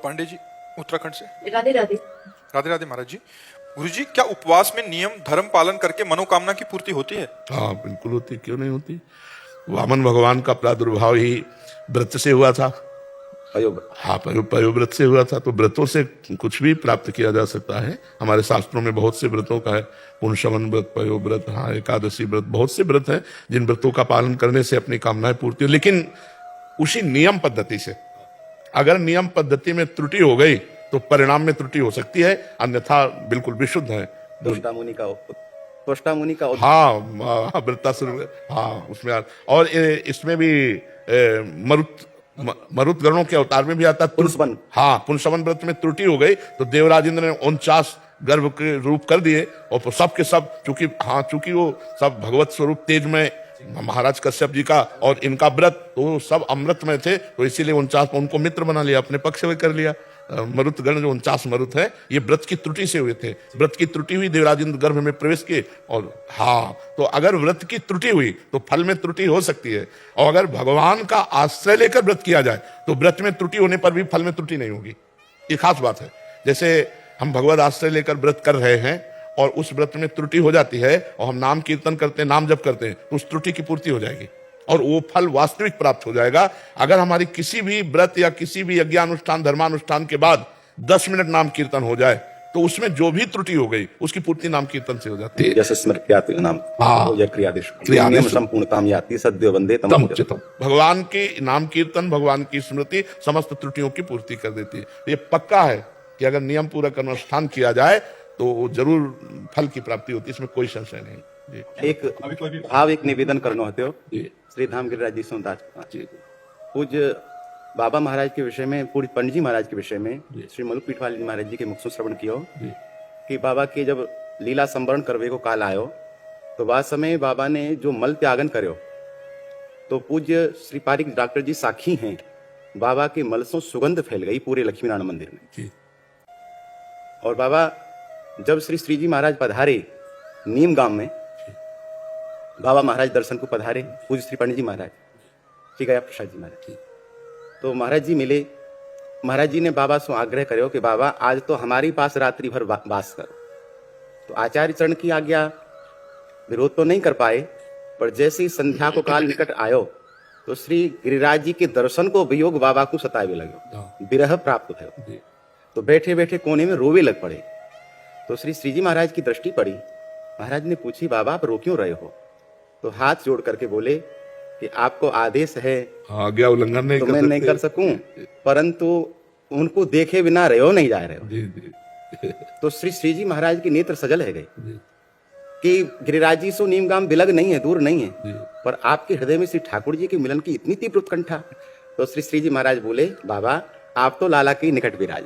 पांडे जी उत्तराखंड से। राधे राधे। राधे राधे महाराज जी। गुरु जी, क्या उपवास में नियम धर्म पालन करके मनोकामना की पूर्ति होती है? हाँ बिल्कुल होती, क्यों नहीं होती। वामन भगवान का प्रादुर्भाव ही व्रत से हुआ था। हाँ, पयोव्रत से हुआ था। तो व्रतों से कुछ भी प्राप्त किया जा सकता है। हमारे शास्त्रों में बहुत से व्रतों का है, पुण्यश्रवण व्रत, पयोव्रत, हाँ एकादशी व्रत, बहुत से व्रत हैं जिन व्रतों का पालन करने से अपनी कामनाएं पूर्ति हो, लेकिन उसी नियम पद्धति से। अगर नियम पद्धति में त्रुटि हो गई तो परिणाम में त्रुटि हो सकती है, अन्यथा बिल्कुल विशुद्ध है। त्वष्टा मुनि का हाँ वृत्तासुर, हाँ उसमें। और इसमें भी मरुत गणों के अवतार में भी आता है। हाँ, पुंसवन व्रत में त्रुटि हो गई तो देवराज इंद्र ने 49 गर्भ के रूप कर दिए, और सब के सब चूंकि वो सब भगवत स्वरूप तेज में, महाराज कश्यप जी का और इनका व्रत तो सब अमृत में थे, तो इसीलिए 49 उनको मित्र बना लिया, अपने पक्ष में कर लिया। मरुत गण जो 49 मरुत है, ये व्रत की त्रुटि से हुए थे। व्रत की त्रुटि हुई, देवराज इंद्र गर्भ में प्रवेश किए। और हाँ, तो अगर व्रत की त्रुटि हुई तो फल में त्रुटि हो सकती है, और अगर भगवान का आश्रय लेकर व्रत किया जाए तो व्रत में त्रुटि होने पर भी फल में त्रुटि नहीं होगी। ये खास बात है। जैसे हम भगवत आश्रय लेकर व्रत कर रहे हैं और उस व्रत में त्रुटि हो जाती है और हम नाम कीर्तन करते हैं, नाम जप करते हैं, तो उस त्रुटि की पूर्ति हो जाएगी और वो फल वास्तविक प्राप्त हो जाएगा। अगर हमारी किसी भी व्रत या किसी भी यज्ञानुष्ठान धर्मानुष्ठान के बाद 10 मिनट नाम कीर्तन हो जाए तो उसमें जो भी त्रुटि हो गई उसकी पूर्ति नाम कीर्तन से हो जाती है। जैसे स्मृत्याति नाम क्रियादेश संपूर्णताम याति सद्यो वंदे तम उच्चतम। भगवान की नाम कीर्तन, भगवान की स्मृति समस्त त्रुटियों की पूर्ति कर देती है। ये पक्का है कि अगर नियम पूर्वक अनुष्ठान किया जाए तो जरूर फल की प्राप्ति होती है, इसमें कोई संशय नहीं। एक निवेदन करना होते हो श्री धाम गिरिराज जी सोमदास पूज्य बाबा महाराज के विषय में, पूज्य पंडित जी महाराज के विषय में श्री मलु पीठवाल जी महाराज जी के मुख से श्रवण किया कि बाबा के जब लीला संवरण करवे को काल आयो तो वह समय बाबा ने जो मल त्यागन करो तो पूज्य श्री पारिक डॉक्टर जी साक्षी हैं, बाबा के मल से सुगंध फैल गई पूरे लक्ष्मी नारायण मंदिर में। और बाबा जब श्री जी महाराज पधारे नीम गांव में, बाबा महाराज दर्शन को पधारे, पूज्य श्री पंडित जी महाराज श्री गया प्रसाद जी महाराज, तो महाराज जी मिले। महाराज जी ने बाबा से आग्रह करो कि बाबा आज तो हमारी पास रात्रि भर वास करो। तो आचार्य चरण की आज्ञा विरोध तो नहीं कर पाए, पर जैसे ही संध्या को काल निकट आयो तो श्री गिरिराज जी के दर्शन को वियोग बाबा को सतावे लगे, विरह प्राप्त भयो। तो बैठे बैठे कोने में रोवे लग पड़े। तो श्री जी महाराज की दृष्टि पड़ी। महाराज ने पूछी बाबा आप रो क्यों रहे हो? तो हाथ जोड़ करके बोले कि आपको आदेश है, आज्ञा उल्लंघन नहीं, तो मैं नहीं कर सकूं, परंतु उनको देखे बिना रहो नहीं जा रहे हो। तो श्री जी महाराज के नेत्र सजल है गए कि गिरिराज जी सो नीमगाम बिलग नहीं है, दूर नहीं है, पर आपके हृदय में श्री ठाकुर जी के मिलन की इतनी तीव्र उत्कंठा। तो श्री जी महाराज बोले बाबा आप तो लाला के निकट विराज।